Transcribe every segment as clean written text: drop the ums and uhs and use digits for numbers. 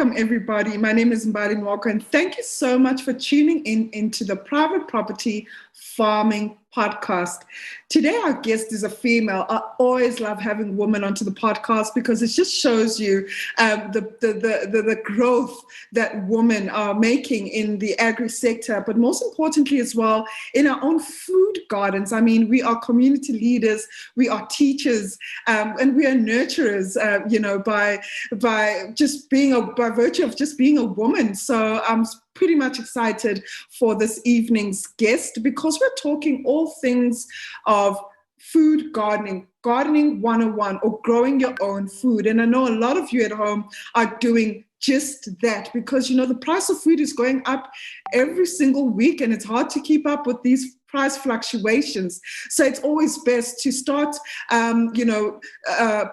Welcome, everybody. My name is Mbali Walker, and thank you so much for tuning into the Private Property Farming Podcast. Today, our guest is a female. I always love having women onto the podcast because it just shows you the growth that women are making in the agri sector, but most importantly as well, in our own food gardens. I mean, we are community leaders, we are teachers, and we are nurturers, by virtue of just being a woman. So I'm pretty much excited for this evening's guest because we're talking all things of food gardening 101, or growing your own food. And I know a lot of you at home are doing just that because, the price of food is going up every single week and it's hard to keep up with these price fluctuations. So it's always best to start,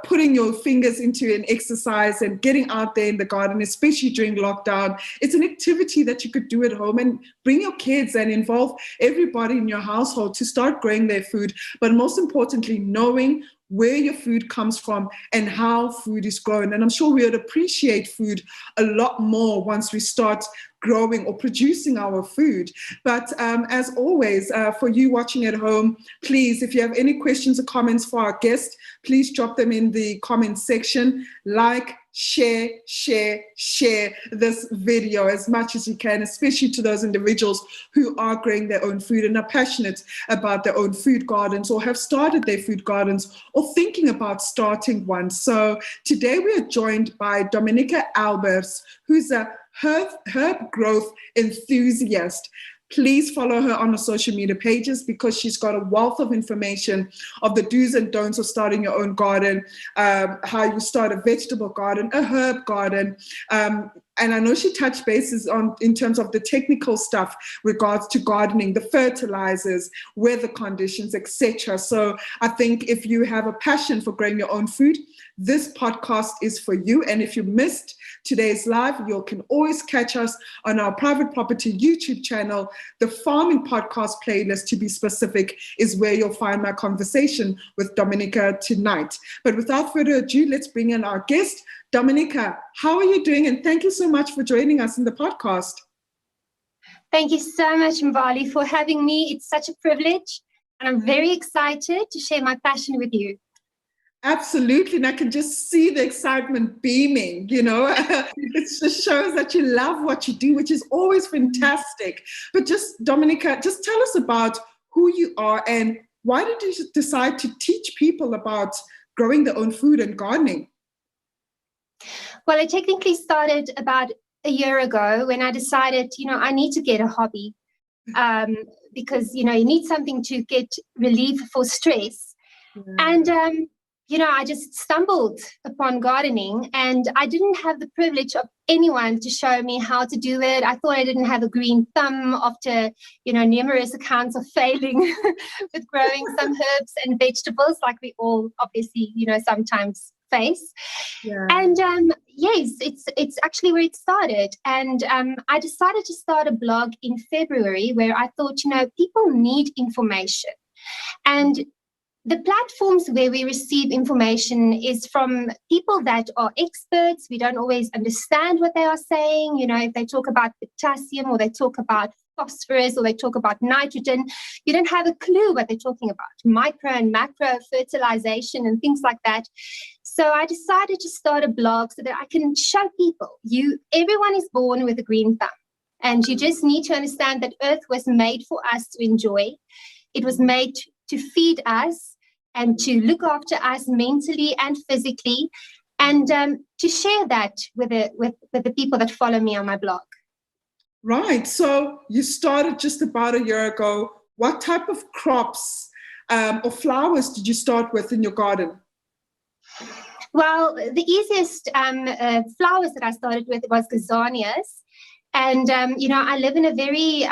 putting your fingers into an exercise and getting out there in the garden, especially during lockdown. It's an activity that you could do at home and bring your kids and involve everybody in your household to start growing their food. But most importantly, knowing where your food comes from and how food is grown. And I'm sure we would appreciate food a lot more once we start growing or producing our food. But as always, for you watching at home, please, if you have any questions or comments for our guest, please drop them in the comment section. Like, share this video as much as you can, especially to those individuals who are growing their own food and are passionate about their own food gardens or have started their food gardens or thinking about starting one. So today we are joined by Dominica Albert, who's a herb growth enthusiast. Please follow her on her social media pages because she's got a wealth of information of the do's and don'ts of starting your own garden, how you start a vegetable garden, a herb garden. And I know she touched bases in terms of the technical stuff regards to gardening, the fertilizers, weather conditions, etc. So I think if you have a passion for growing your own food, this podcast is for you. And if you missed today's live, you can always catch us on our Private Property YouTube channel. The Farming Podcast playlist, to be specific, is where you'll find my conversation with Dominica tonight. But without further ado, let's bring in our guest. Dominica, how are you doing? And thank you so much for joining us in the podcast. Thank you so much, Mbali, for having me. It's such a privilege, and I'm very excited to share my passion with you. Absolutely, and I can just see the excitement beaming, It just shows that you love what you do, which is always fantastic. But just, Dominica, just tell us about who you are and why did you decide to teach people about growing their own food and gardening? Well, it technically started about a year ago when I decided, I need to get a hobby because, you need something to get relief for stress. And I just stumbled upon gardening and I didn't have the privilege of anyone to show me how to do it. I thought I didn't have a green thumb after, numerous accounts of failing with growing some herbs and vegetables like we all obviously, sometimes face. Yeah. And yes, it's actually where it started. And I decided to start a blog in February where I thought, people need information. And the platforms where we receive information is from people that are experts. We don't always understand what they are saying. If they talk about potassium or they talk about phosphorus or they talk about nitrogen, you don't have a clue what they're talking about. Micro and macro fertilization and things like that. So I decided to start a blog so that I can show people, everyone is born with a green thumb. And you just need to understand that Earth was made for us to enjoy. It was made to feed us and to look after us mentally and physically, and to share that with the people that follow me on my blog. Right. So you started just about a year ago. What type of crops or flowers did you start with in your garden? Well, the easiest flowers that I started with was gazanias. And, I live in a very...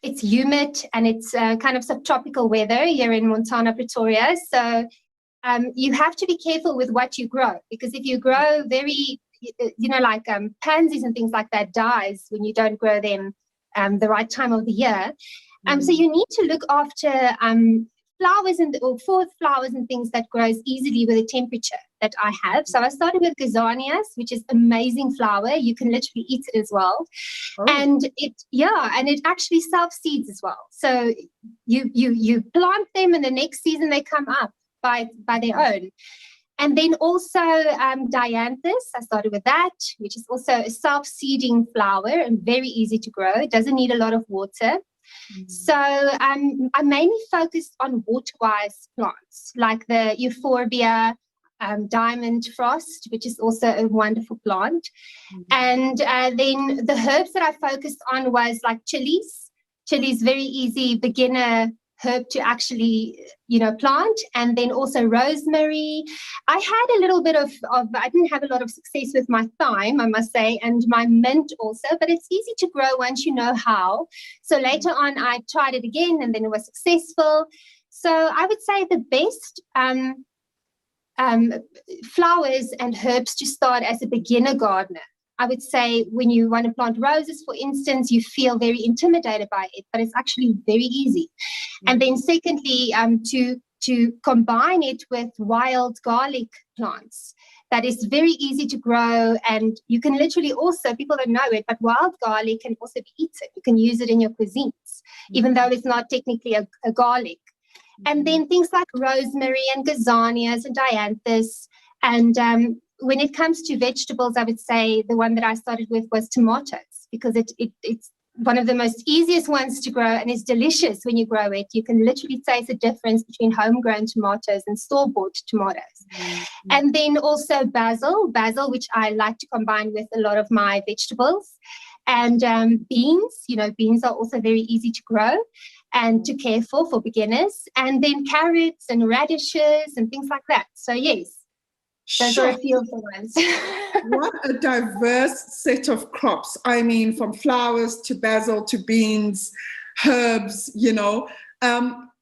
it's humid and it's kind of subtropical weather here in Montana, Pretoria. So you have to be careful with what you grow, because if you grow very, like pansies and things like that dies when you don't grow them the right time of the year. So you need to look after flowers or flowers and things that grows easily with the temperature. that I have. So I started with gazanias, which is amazing flower. You can literally eat it as well. Oh. And it actually self-seeds as well. So you plant them, and the next season they come up by their own. And then also dianthus, I started with that, which is also a self-seeding flower and very easy to grow. It doesn't need a lot of water. So I mainly focused on water-wise plants, like the euphorbia, diamond frost, which is also a wonderful plant. And then the herbs that I focused on was like chilies. Chilies, very easy beginner herb to actually, plant. And then also rosemary. I had a little bit of I didn't have a lot of success with my thyme, I must say, and my mint also, but it's easy to grow once you know how. So later on, I tried it again, and then it was successful. So I would say the best flowers and herbs to start as a beginner gardener. I would say when you want to plant roses, for instance, you feel very intimidated by it, but it's actually very easy. And then secondly, to combine it with wild garlic plants. That is very easy to grow, and you can literally also, people don't know it, but wild garlic can also be eaten. You can use it in your cuisines, even though it's not technically a garlic. And then things like rosemary and gazanias and dianthus. And when it comes to vegetables, I would say the one that I started with was tomatoes, because it's one of the most easiest ones to grow, and it's delicious when you grow it. You can literally taste the difference between homegrown tomatoes and store-bought tomatoes. And then also basil, which I like to combine with a lot of my vegetables. And beans, beans are also very easy to grow and to care for beginners. And then carrots and radishes and things like that. So yes, those are a few of the ones. What a diverse set of crops. I mean, from flowers to basil to beans, herbs,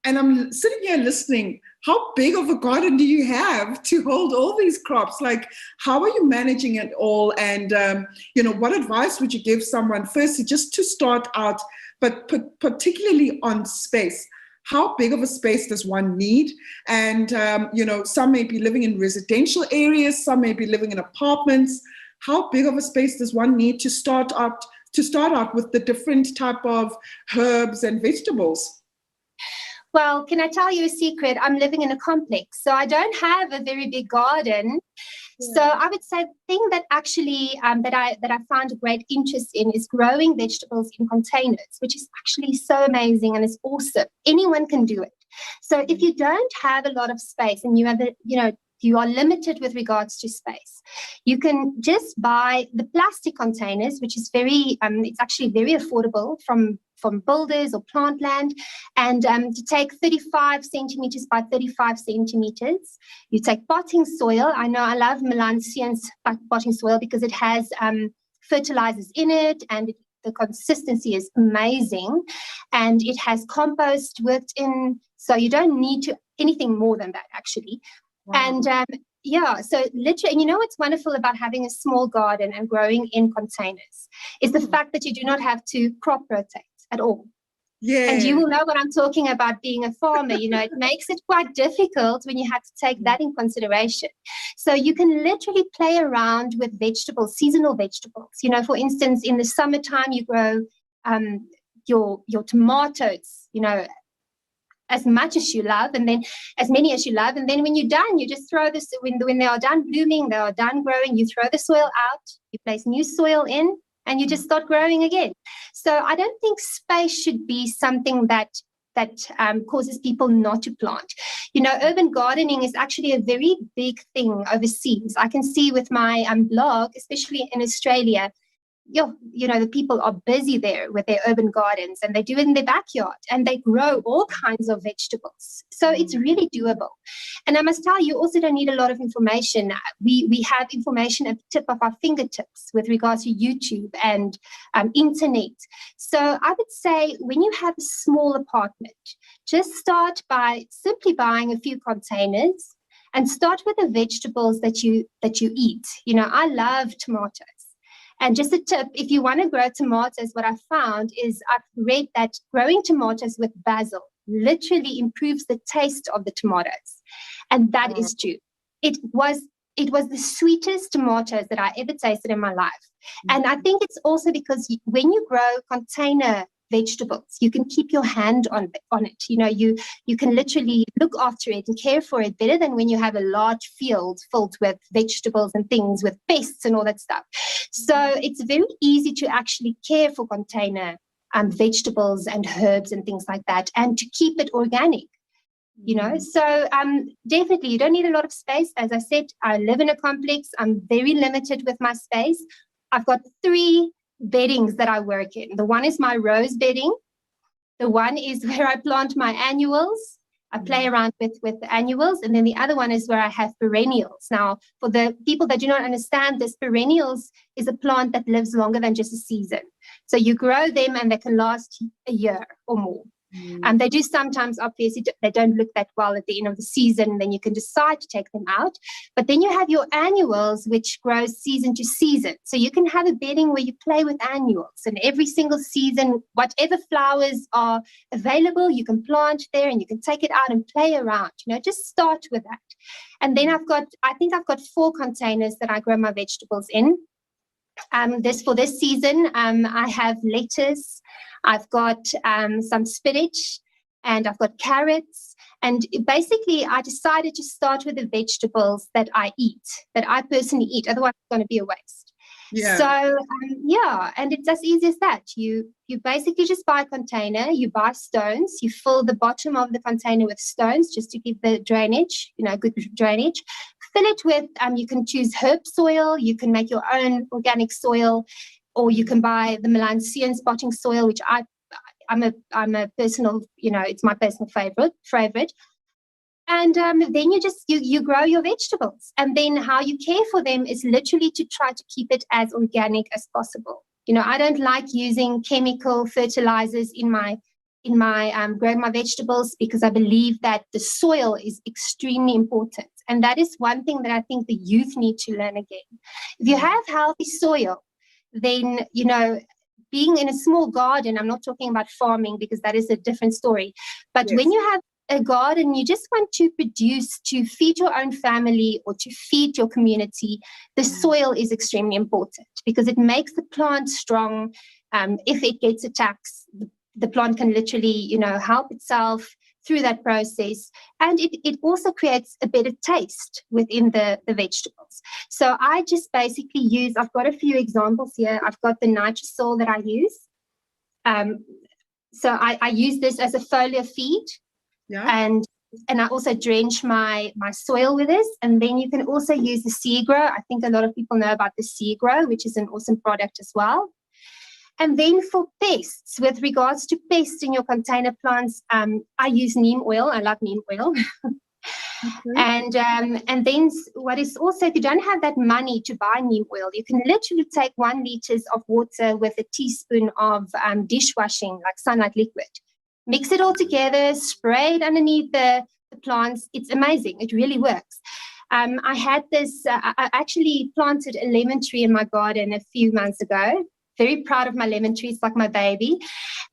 and I'm sitting here listening. How big of a garden do you have to hold all these crops? Like, how are you managing it all? And, what advice would you give someone, firstly, just to start out, but particularly on space? How big of a space does one need? And, some may be living in residential areas, some may be living in apartments. How big of a space does one need to start out with the different type of herbs and vegetables? Well, can I tell you a secret? I'm living in a complex, so I don't have a very big garden. Yeah. So I would say the thing that actually that I found a great interest in is growing vegetables in containers, which is actually so amazing and it's awesome. Anyone can do it. So if you don't have a lot of space and you are limited with regards to space, you can just buy the plastic containers, which is it's actually very affordable from builders or plant land, and to take 35 centimeters by 35 centimeters. You take potting soil. I know I love Melanesian's potting soil because it has fertilizers in it, and the consistency is amazing, and it has compost worked in, so you don't need anything more than that actually. Wow. And so literally, and what's wonderful about having a small garden and growing in containers is the fact that you do not have to crop rotate at all. Yeah. And you will know what I'm talking about being a farmer. It makes it quite difficult when you have to take that in consideration. So you can literally play around with vegetables, seasonal vegetables. For instance, in the summertime, you grow your tomatoes, as much as you love, and then as many as you love. And then when you're done, you just throw this, when they are done blooming, they are done growing, you throw the soil out, you place new soil in, and you just start growing again. So I don't think space should be something that causes people not to plant. Urban gardening is actually a very big thing overseas. I can see with my blog, especially in Australia, the people are busy there with their urban gardens, and they do it in their backyard, and they grow all kinds of vegetables. So it's really doable. And I must tell you, also don't need a lot of information. We have information at the tip of our fingertips with regards to YouTube and internet. So I would say when you have a small apartment, just start by simply buying a few containers and start with the vegetables that you eat. I love tomatoes. And just a tip, if you want to grow tomatoes, what I found is I've read that growing tomatoes with basil literally improves the taste of the tomatoes. And that is true. It was it was the sweetest tomatoes that I ever tasted in my life. And I think it's also because when you grow container vegetables, you can keep your hand on it. You know, you can literally look after it and care for it better than when you have a large field filled with vegetables and things with pests and all that stuff. So it's very easy to actually care for container vegetables and herbs and things like that, and to keep it organic. You know, so definitely you don't need a lot of space. As I said, I live in a complex. I'm very limited with my space. I've got 3 beddings that I work in. The one is my rose bedding. The one is where I plant my annuals. I play around with the annuals. And then the other one is where I have perennials. Now, for the people that do not understand this, perennials is a plant that lives longer than just a season. So you grow them and they can last a year or more. And they do sometimes, obviously, they don't look that well at the end of the season. Then you can decide to take them out. But then you have your annuals, which grows season to season. So you can have a bedding where you play with annuals. And every single season, whatever flowers are available, you can plant there and you can take it out and play around. You know, just start with that. And then I think I've got 4 containers that I grow my vegetables in. For this season, I have lettuce. I've got some spinach, and I've got carrots. And basically, I decided to start with the vegetables that I eat, that I personally eat. Otherwise, it's going to be a waste. Yeah. So, and it's as easy as that. You basically just buy a container, you buy stones, you fill the bottom of the container with stones just to keep the drainage, good drainage. Fill it with, you can choose herb soil, you can make your own organic soil, or you can buy the Melanesian spotting soil, which I'm a personal, it's my personal favorite. And then you grow your vegetables. And then how you care for them is literally to try to keep it as organic as possible. I don't like using chemical fertilizers in my growing my vegetables, because I believe that the soil is extremely important. And that is one thing that I think the youth need to learn again. If you have healthy soil, then, being in a small garden, I'm not talking about farming because that is a different story. But yes, when you have a garden, you just want to produce to feed your own family or to feed your community, the soil is extremely important because it makes the plant strong. If it gets attacks, the plant can literally, help itself through that process. And it also creates a better taste within the vegetables. So I just basically I've got a few examples here. I've got the nitrosol that I use. So I use this as a foliar feed. Yeah. And I also drench my soil with this. And then you can also use the Seagrow. I think a lot of people know about the Seagrow, which is an awesome product as well. And then for pests, with regards to pests in your container plants, I use neem oil. I love neem oil. Okay. And then what is also, if you don't have that money to buy neem oil, you can literally take 1 liter of water with a teaspoon of dishwashing, like Sunlight liquid. Mix it all together, spray it underneath the plants. It's amazing. It really works. I had this, I actually planted a lemon tree in my garden a few months ago. Very proud of my lemon tree. It's like my baby.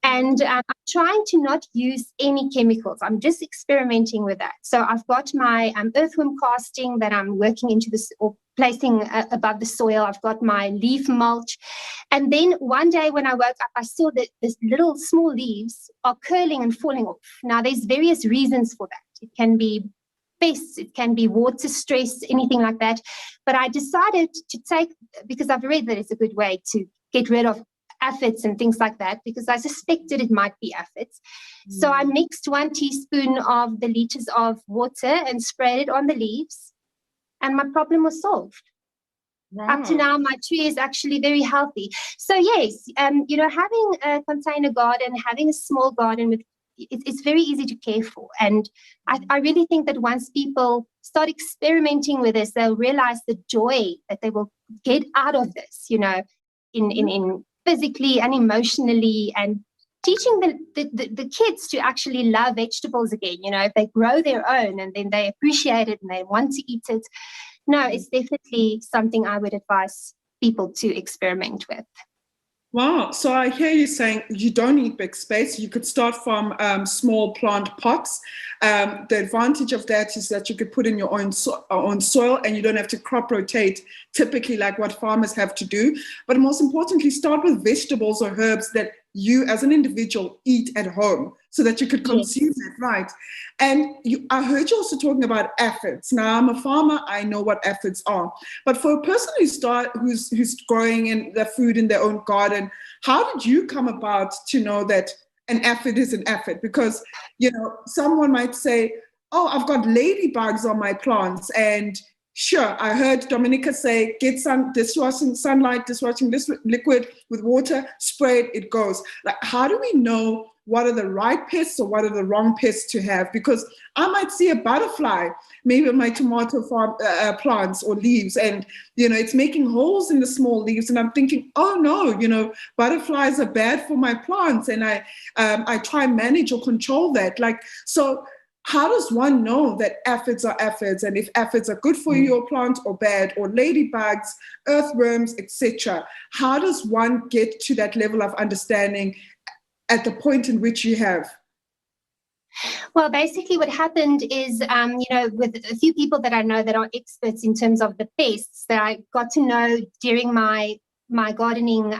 And I'm trying to not use any chemicals. I'm just experimenting with that. So I've got my earthworm casting that I'm working into this, or placing above the soil. I've got my leaf mulch. And then one day when I woke up, I saw that these little small leaves are curling and falling off. Now, there's various reasons for that. It can be pests, it can be water stress, anything like that. But I decided to because I've read that it's a good way to get rid of aphids and things like that, because I suspected it might be aphids. So I mixed 1 teaspoon of the liters of water and sprayed it on the leaves, and my problem was solved. Wow. Up to now, my tree is actually very healthy. So yes, having a container garden, having a small garden, it's very easy to care for. And I really think that once people start experimenting with this, they'll realize the joy that they will get out of this, in physically and emotionally, and teaching the kids to actually love vegetables again. If they grow their own and then they appreciate it and they want to eat it. No, it's definitely something I would advise people to experiment with. Wow. So I hear you saying you don't need big space. You could start from small plant pots. The advantage of that is that you could put in your own soil and you don't have to crop rotate typically like what farmers have to do. But most importantly, start with vegetables or herbs that you as an individual eat at home so that you could consume Yes. it, right? And I heard you also talking about aphids. Now, I'm a farmer. I know what aphids are. But for a person who's growing in their food in their own garden, how did you come about to know that an aphid is an aphid? Because someone might say, "Oh, I've got ladybugs on my plants," and sure, I heard Dominica say, "Get some dishwashing sunlight, dishwashing this liquid with water, spray it, it goes." Like, how do we know what are the right pests or what are the wrong pests to have? Because I might see a butterfly, maybe on my tomato farm plants or leaves, and it's making holes in the small leaves, and I'm thinking, oh no, butterflies are bad for my plants, and I try and manage or control that. Like, so how does one know that aphids are aphids, and if aphids are good for your plant or bad, or ladybugs, earthworms, etc.? How does one get to that level of understanding at the point in which you have? Well, basically what happened is, with a few people that I know that are experts in terms of the pests that I got to know during my gardening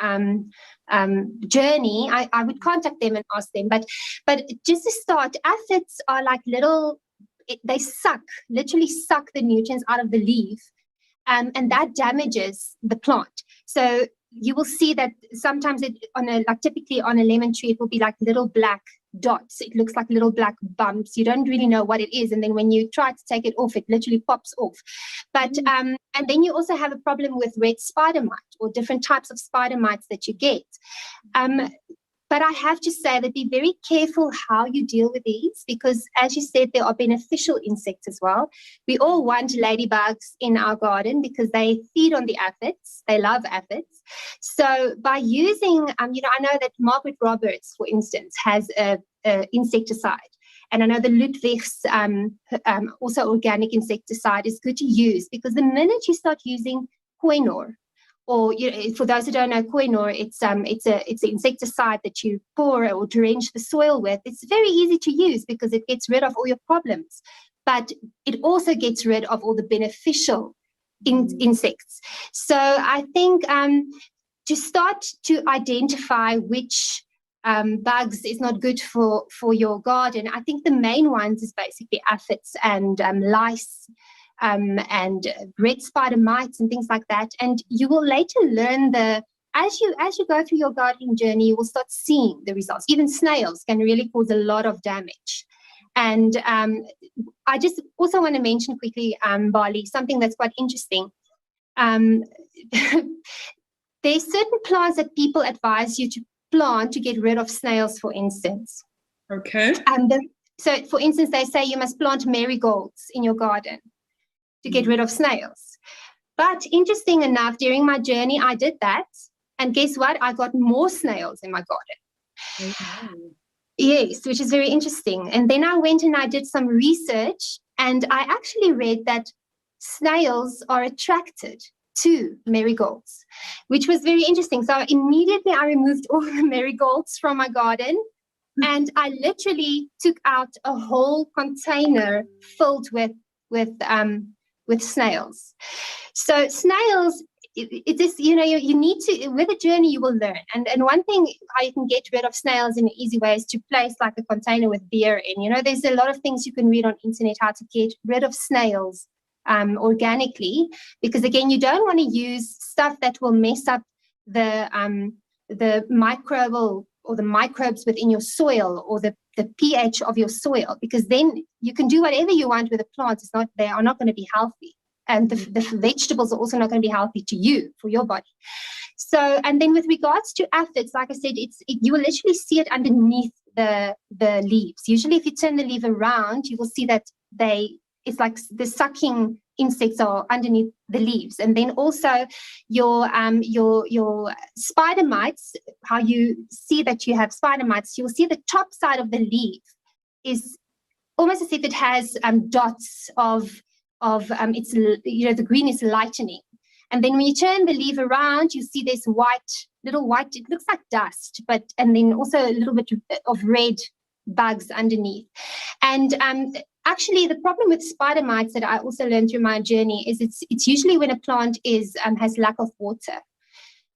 journey, I would contact them and ask them. But just to start, aphids are like they literally suck the nutrients out of the leaf, and that damages the plant. So you will see that sometimes typically on a lemon tree, it will be like little black dots. It looks like little black bumps. You don't really know what it is. And then when you try to take it off, it literally pops off. But and then you also have a problem with red spider mite or different types of spider mites that you get. But I have to say that be very careful how you deal with these, because as you said, there are beneficial insects as well. We all want ladybugs in our garden because they feed on the aphids. They love aphids. So by using, I know that Margaret Roberts, for instance, has a insecticide. And I know the Ludwig's also organic insecticide is good to use, because the minute you start using Koinor, or for those who don't know Koinor, it's an insecticide that you pour or drench the soil with. It's very easy to use because it gets rid of all your problems, but it also gets rid of all the beneficial insects. So I think to start to identify which bugs is not good for your garden, I think the main ones is basically aphids and lice, and red spider mites and things like that. And you will later learn as you go through your gardening journey, you will start seeing the results. Even snails can really cause a lot of damage. And I just also want to mention quickly, Bali, something that's quite interesting. There's certain plants that people advise you to plant to get rid of snails, for instance. Okay. So, for instance, they say you must plant marigolds in your garden to get rid of snails. But interesting enough, during my journey, I did that. And guess what? I got more snails in my garden. Okay. Yes, which is very interesting. And then I went and I did some research, and I actually read that snails are attracted to marigolds, which was very interesting. So immediately I removed all the marigolds from my garden, and I literally took out a whole container filled with snails. So snails, it is, you need to, with a journey you will learn. And one thing how you can get rid of snails in an easy way is to place like a container with beer in. There's a lot of things you can read on internet how to get rid of snails organically, because again, you don't want to use stuff that will mess up the microbial or the microbes within your soil, or the pH of your soil, because then you can do whatever you want with the plants. They are not going to be healthy, and the vegetables are also not going to be healthy to you, for your body. So, and then with regards to aphids, like I said, you will literally see it underneath the leaves. Usually, if you turn the leaf around, you will see that it's like the sucking insects are underneath the leaves. And then also your spider mites, how you see that you have spider mites, you'll see the top side of the leaf is almost as if it has dots of it's, the green is lightening. And then when you turn the leaf around, you see this little white, it looks like dust, and then also a little bit of red bugs underneath. And actually, the problem with spider mites that I also learned through my journey is it's usually when a plant has lack of water.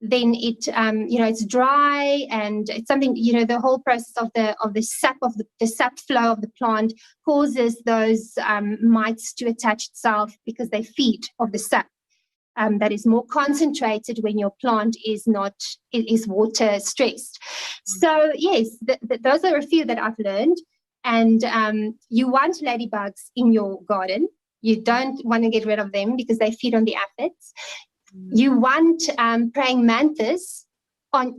Then it's dry, and it's something, the whole process of the sap flow of the plant causes those mites to attach itself, because they feed off the sap that is more concentrated when your plant is water stressed. So yes, those are a few that I've learned. And you want ladybugs in your garden. You don't want to get rid of them because they feed on the aphids. You want praying mantis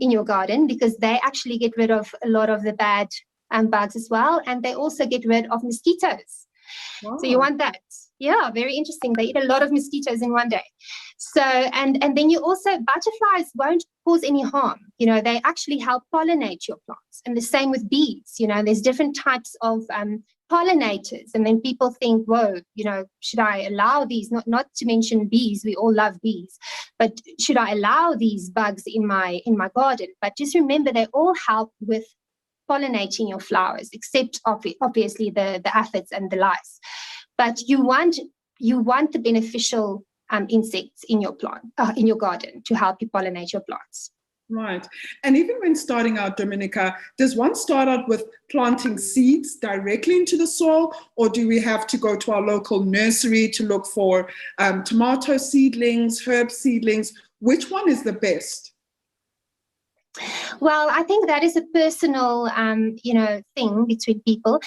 in your garden, because they actually get rid of a lot of the bad bugs as well, and they also get rid of mosquitoes. Wow. So you want that. Yeah, very interesting. They eat a lot of mosquitoes in one day. So and then you also, butterflies won't cause any harm. They actually help pollinate your plants, and the same with bees. There's different types of pollinators, and then people think, whoa, should I allow these? Not to mention bees, we all love bees, but should I allow these bugs in my garden? But just remember, they all help with pollinating your flowers, except obviously the aphids and the lice. But you want the beneficial insects in your garden to help you pollinate your plants. Right. And even when starting out, Dominica, does one start out with planting seeds directly into the soil, or do we have to go to our local nursery to look for tomato seedlings, herb seedlings? Which one is the best? Well, I think that is a personal, thing between people.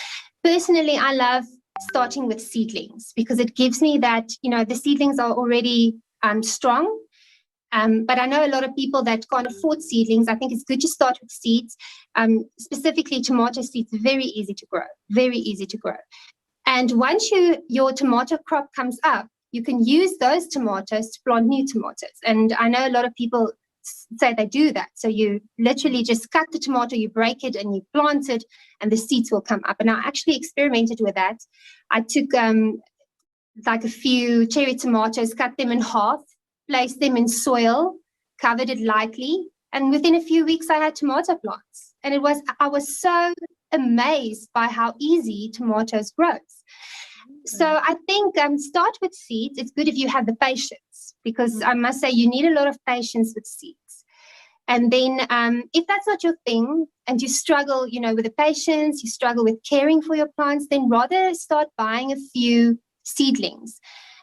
Personally, I love starting with seedlings, because it gives me that, the seedlings are already strong. But I know a lot of people that can't afford seedlings. I think it's good to start with seeds. Specifically, tomato seeds, very easy to grow. And once your tomato crop comes up, you can use those tomatoes to plant new tomatoes. And I know a lot of people say they do that. So you literally just cut the tomato, you break it, and you plant it, and the seeds will come up. And I actually experimented with that. I took like a few cherry tomatoes, cut them in half, placed them in soil, covered it lightly, and within a few weeks I had tomato plants. And I was so amazed by how easy tomatoes grow. So I think start with seeds. It's good if you have the patience, because I must say you need a lot of patience with seeds. And then if that's not your thing, and you struggle, with the patience, you struggle with caring for your plants, then rather start buying a few seedlings.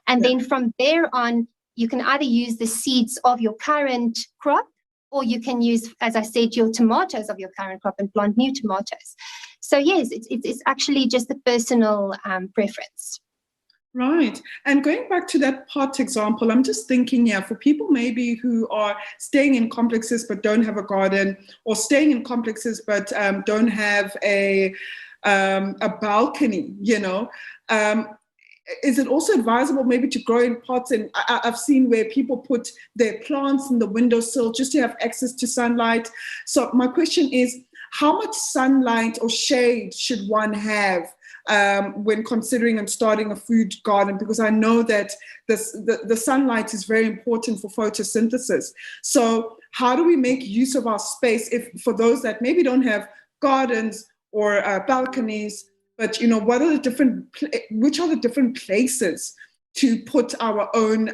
And then from there on, you can either use the seeds of your current crop, or you can use, as I said, your tomatoes of your current crop and plant new tomatoes. So yes, it's actually just a personal preference. Right. And going back to that pot example, I'm just thinking, for people maybe who are staying in complexes but don't have a garden, or staying in complexes but don't have a balcony, is it also advisable maybe to grow in pots? And I've seen where people put their plants in the windowsill just to have access to sunlight. So my question is, how much sunlight or shade should one have when considering and starting a food garden? Because I know that the sunlight is very important for photosynthesis. So how do we make use of our space for those that maybe don't have gardens or balconies? But which are the different places to put our own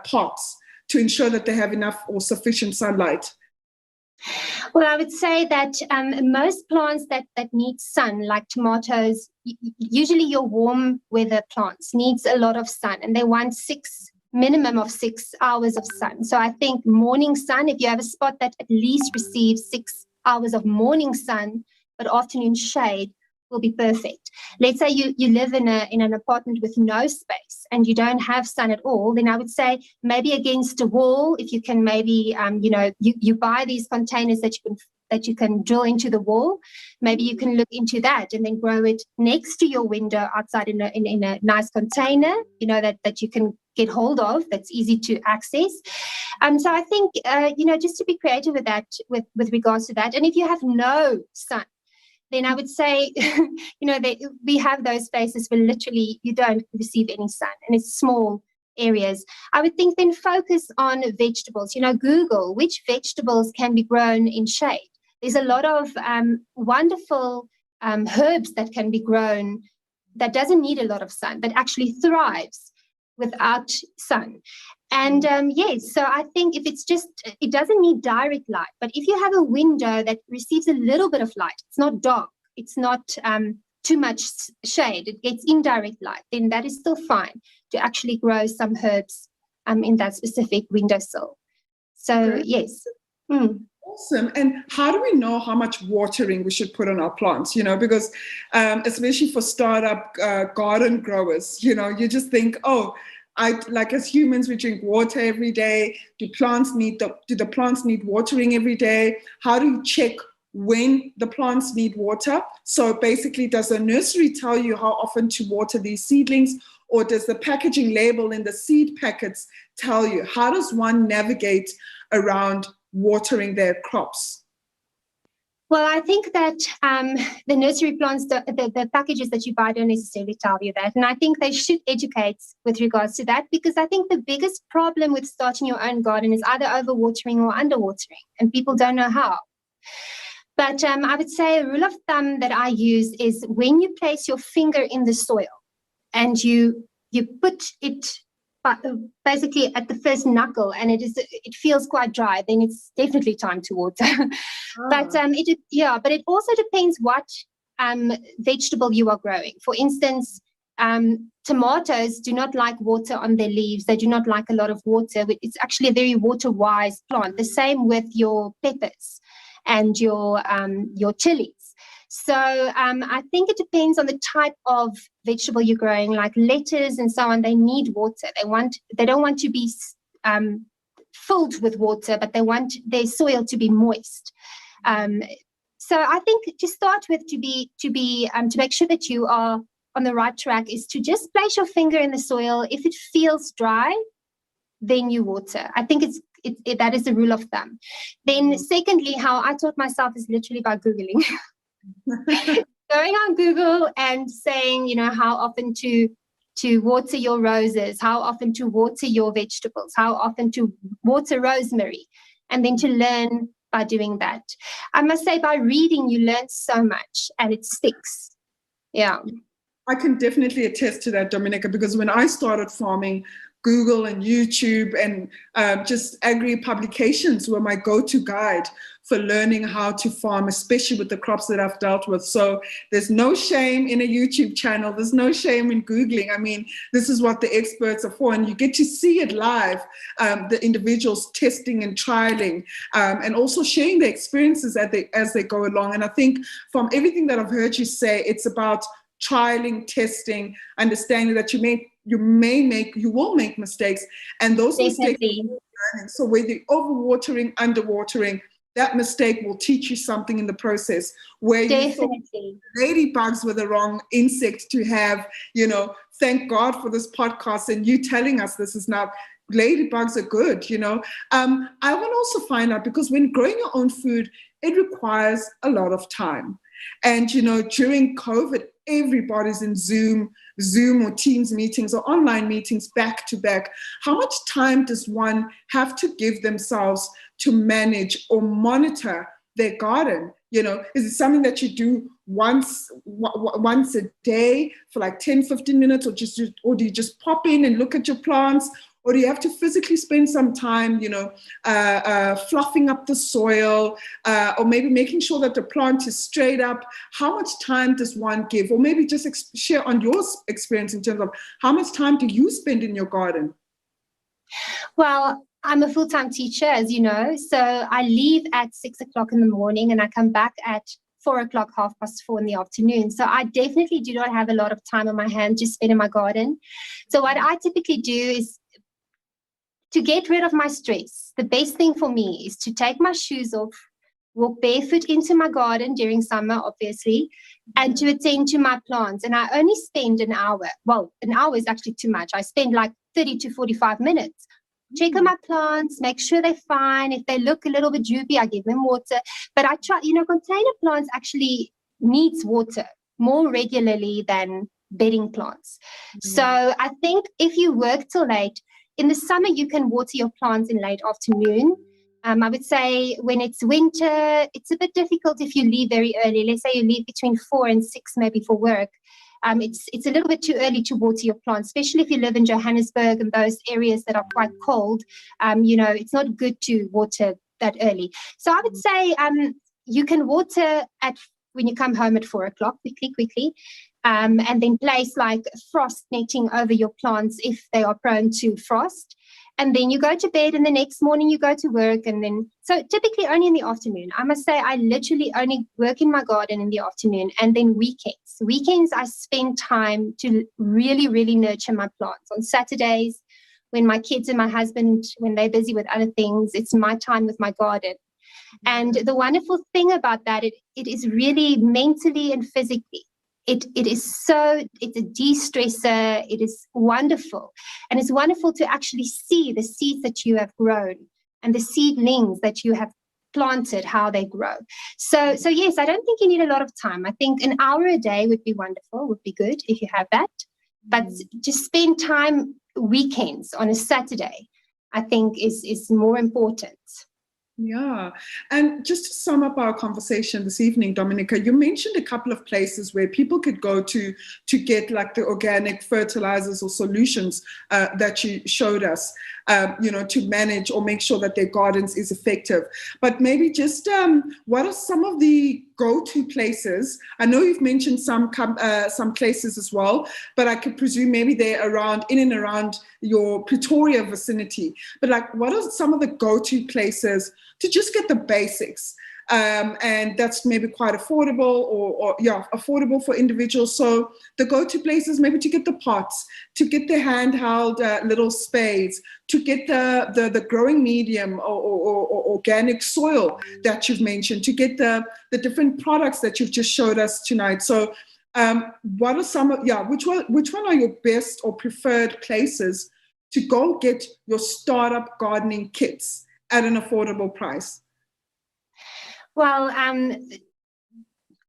pots to ensure that they have enough or sufficient sunlight? Well, I would say that most plants that need sun, like tomatoes, usually your warm weather plants, needs a lot of sun, and they want minimum of 6 hours of sun. So I think morning sun, if you have a spot that at least receives 6 hours of morning sun, but afternoon shade, will be perfect. Let's say you live in an apartment with no space and you don't have sun at all, then I would say maybe against a wall, if you can maybe, you buy these containers that you can drill into the wall. Maybe you can look into that and then grow it next to your window outside in a nice container, that you can get hold of, that's easy to access. So I think, just to be creative with that, with regards to that. And if you have no sun, then I would say, we have those spaces where literally you don't receive any sun, and it's small areas, I would think then focus on vegetables. Google which vegetables can be grown in shade. There's a lot of wonderful herbs that can be grown that doesn't need a lot of sun, that actually thrives without sun. And yes, so I think if it doesn't need direct light, but if you have a window that receives a little bit of light, it's not dark, it's not too much shade, it gets indirect light, then that is still fine to actually grow some herbs in that specific windowsill. So, Great. yes. Awesome. And how do we know how much watering we should put on our plants? Because especially for startup garden growers, you just think, as humans, we drink water every day. Do the plants need watering every day? How do you check when the plants need water? So basically, does the nursery tell you how often to water these seedlings, or does the packaging label in the seed packets tell you? How does one navigate around watering their crops? Well, I think that the nursery plants, the packages that you buy don't necessarily tell you that. And I think they should educate with regards to that, because I think the biggest problem with starting your own garden is either overwatering or underwatering, and people don't know how. But I would say a rule of thumb that I use is when you place your finger in the soil and you put it basically at the first knuckle and it feels quite dry, then it's definitely time to water. But it also depends what vegetable you are growing. For instance, tomatoes do not like water on their leaves. They do not like a lot of water. It's actually a very water-wise plant. The same with your peppers and your chilies. So I think it depends on the type of vegetable you're growing, like lettuce and so on. They need water. They don't want to be filled with water, but they want their soil to be moist. So I think to start with, to make sure that you are on the right track, is to just place your finger in the soil. If it feels dry, then you water. I think that is the rule of thumb. Then secondly, how I taught myself is literally by Googling. Going on Google and saying, how often to water your roses, how often to water your vegetables, how often to water rosemary, and then to learn by doing that. I must say, by reading, you learn so much and it sticks. Yeah. I can definitely attest to that, Dominica, because when I started farming, Google and YouTube and just agri publications were my go-to guide for learning how to farm, especially with the crops that I've dealt with. So there's no shame in a YouTube channel. There's no shame in Googling. I mean, this is what the experts are for, and you get to see it live, the individuals testing and trialing, and also sharing their experiences as they go along. And I think from everything that I've heard you say, it's about trialing, testing, understanding that you will make mistakes, and those mistakes. So whether overwatering, underwatering, that mistake will teach you something in the process. Where you thought ladybugs were the wrong insect to have, thank God for this podcast and you telling us this is now. Ladybugs are good, I will also find out, because when growing your own food, it requires a lot of time. And, during COVID, everybody's in Zoom or Teams meetings or online meetings back to back. How much time does one have to give themselves to manage or monitor their garden? Is it something that you do once a day for like 10, 15 minutes, or do you just pop in and look at your plants? Or do you have to physically spend some time, fluffing up the soil, or maybe making sure that the plant is straight up? How much time does one give? Or maybe just share on your experience in terms of how much time do you spend in your garden? Well, I'm a full-time teacher, as you know, so I leave at 6 o'clock in the morning and I come back at 4 o'clock, 4:30 in the afternoon. So I definitely do not have a lot of time on my hands to spend in my garden. So what I typically do is, to get rid of my stress, the best thing for me is to take my shoes off, walk barefoot into my garden during summer, obviously, and to attend to my plants. And I only spend an hour. Well, an hour is actually too much. I spend like 30 to 45 minutes. Check on my plants, make sure they're fine. If they look a little bit droopy, I give them water. But I try, container plants actually needs water more regularly than bedding plants. So I think if you work till late, in the summer, you can water your plants in late afternoon. I would say when it's winter, it's a bit difficult if you leave very early. Let's say you leave between 4 and 6 maybe for work. It's a little bit too early to water your plants, especially if you live in Johannesburg and those areas that are quite cold. It's not good to water that early. So I would say you can water when you come home at 4 o'clock, quickly. And then place like frost netting over your plants if they are prone to frost. And then you go to bed, and the next morning you go to work. And then, so typically only in the afternoon. I must say I literally only work in my garden in the afternoon, and then weekends. Weekends I spend time to really, really nurture my plants. On Saturdays, when my kids and my husband, when they're busy with other things, it's my time with my garden. And the wonderful thing about that, it is really mentally and physically. It's a de-stressor. It is wonderful. And it's wonderful to actually see the seeds that you have grown and the seedlings that you have planted, how they grow. So yes, I don't think you need a lot of time. I think an hour a day would be wonderful, would be good if you have that. But just spend time weekends on a Saturday, I think is more important. Yeah. And just to sum up our conversation this evening, Dominica, you mentioned a couple of places where people could go to get like the organic fertilizers or solutions that you showed us, to manage or make sure that their gardens is effective. But maybe just what are some of the go-to places? I know you've mentioned some places as well, but I could presume maybe they're in and around your Pretoria vicinity. But like, what are some of the go-to places to just get the basics? And that's maybe quite affordable or affordable for individuals. So the go-to places, maybe to get the pots, to get the handheld little spades, to get the growing medium or organic soil that you've mentioned, to get the different products that you've just showed us tonight. So what are some of, which one are your best or preferred places to go get your startup gardening kits at an affordable price? Well,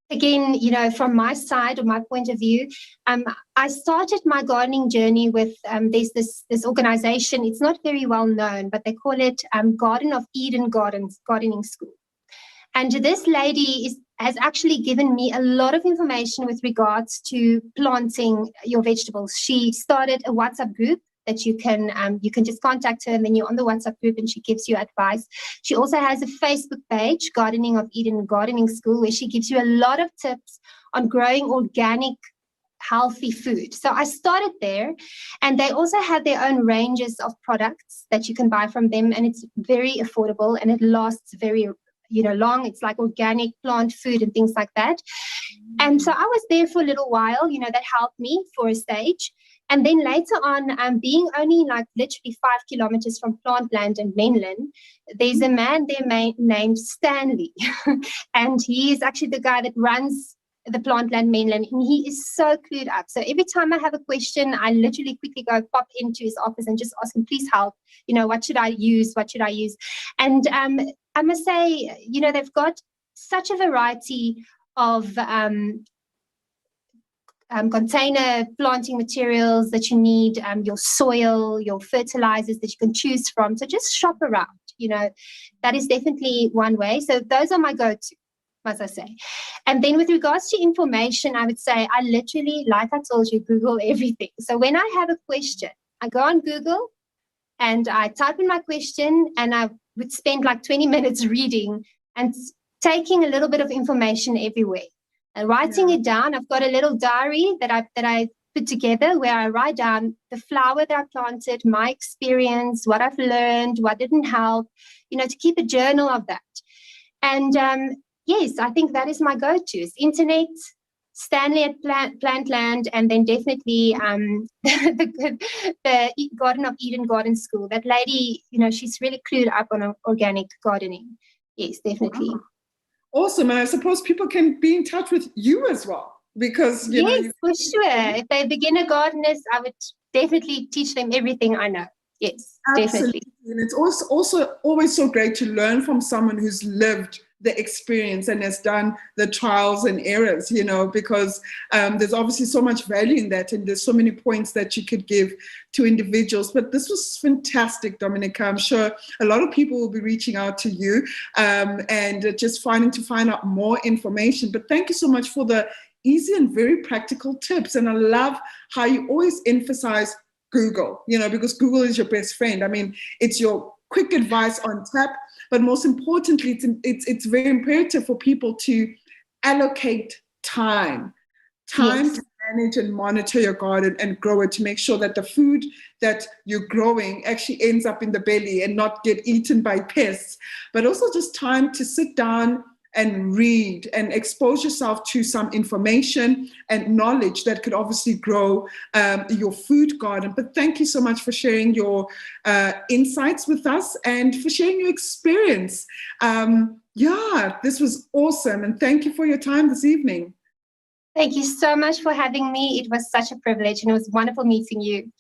again, from my side or my point of view, I started my gardening journey with there's this organization. It's not very well known, but they call it Garden of Eden Gardening School. And this lady has actually given me a lot of information with regards to planting your vegetables. She started a WhatsApp group that you can just contact her, and then you're on the WhatsApp group and she gives you advice. She also has a Facebook page, Gardening of Eden Gardening School, where she gives you a lot of tips on growing organic, healthy food. So I started there, and they also have their own ranges of products that you can buy from them, and it's very affordable and it lasts very long. It's like organic plant food and things like that. And so I was there for a little while, that helped me for a stage. And then later on, being only like literally 5 kilometers from Plantland and Menlyn, there's a man there named Stanley. And he is actually the guy that runs the Plantland Menlyn. And he is so clued up. So every time I have a question, I literally quickly go pop into his office and just ask him, please help. What should I use? What should I use? And I must say, they've got such a variety of container planting materials that you need, your soil, your fertilizers that you can choose from. So just shop around, that is definitely one way. So those are my go-to, must I say. And then with regards to information, I would say I literally, like I told you, Google everything. So when I have a question, I go on Google and I type in my question, and I would spend like 20 minutes reading and taking a little bit of information everywhere. And writing it down. I've got a little diary that I put together where I write down the flower that I planted, my experience, what I've learned, what didn't help, to keep a journal of that. And yes, I think that is my go-to. It's internet, Stanley at Plantland, and then definitely the Garden of Eden Garden School. That lady, she's really clued up on organic gardening. Yes, definitely. Wow. Awesome. And I suppose people can be in touch with you as well, because yes, for sure. If they're beginner gardeners, I would definitely teach them everything I know. Yes, Absolutely. definitely. And it's also always so great to learn from someone who's lived the experience and has done the trials and errors, because there's obviously so much value in that. And there's so many points that you could give to individuals. But this was fantastic, Dominica. I'm sure a lot of people will be reaching out to you and just to find out more information. But thank you so much for the easy and very practical tips. And I love how you always emphasize Google, because Google is your best friend. I mean, it's your quick advice on tap, but most importantly, it's very imperative for people to allocate time Yes. to manage and monitor your garden and grow it, to make sure that the food that you're growing actually ends up in the belly and not get eaten by pests, but also just time to sit down and read and expose yourself to some information and knowledge that could obviously grow your food garden. But thank you so much for sharing your insights with us and for sharing your experience. This was awesome. And thank you for your time this evening. Thank you so much for having me. It was such a privilege and it was wonderful meeting you.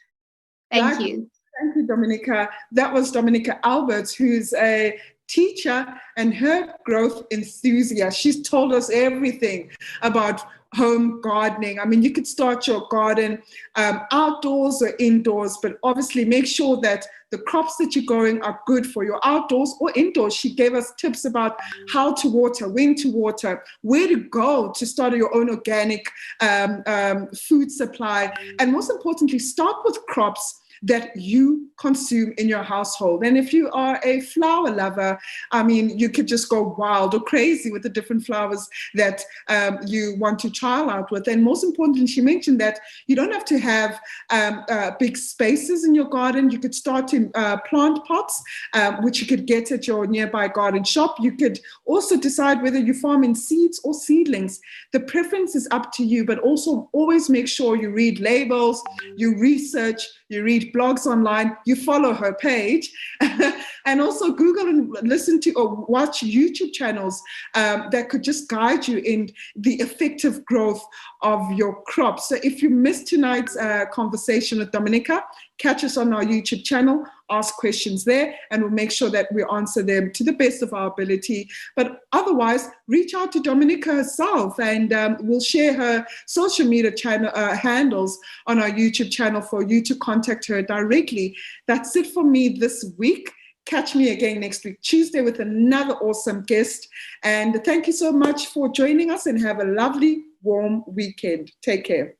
Thank you. Thank you, Dominica. That was Dominica Albert, who's a teacher and her growth enthusiast. She's told us everything about home gardening. I mean, you could start your garden outdoors or indoors, but obviously make sure that the crops that you're growing are good for your outdoors or indoors. She gave us tips about how to water, when to water, where to go to start your own organic food supply, and most importantly, start with crops that you consume in your household. And if you are a flower lover, I mean, you could just go wild or crazy with the different flowers that you want to trial out with. And most importantly, she mentioned that you don't have to have big spaces in your garden. You could start in plant pots, which you could get at your nearby garden shop. You could also decide whether you farm in seeds or seedlings. The preference is up to you, but also always make sure you read labels, you research, you read blogs online, you follow her page, and also Google and listen to or watch YouTube channels that could just guide you in the effective growth of your crops. So if you missed tonight's conversation with Dominica, catch us on our YouTube channel, ask questions there, and we'll make sure that we answer them to the best of our ability. But otherwise, reach out to Dominica herself, and we'll share her social media channel handles on our YouTube channel for you to contact her directly. That's it for me this week. Catch me again next week, Tuesday, with another awesome guest. And thank you so much for joining us, and have a lovely, warm weekend. Take care.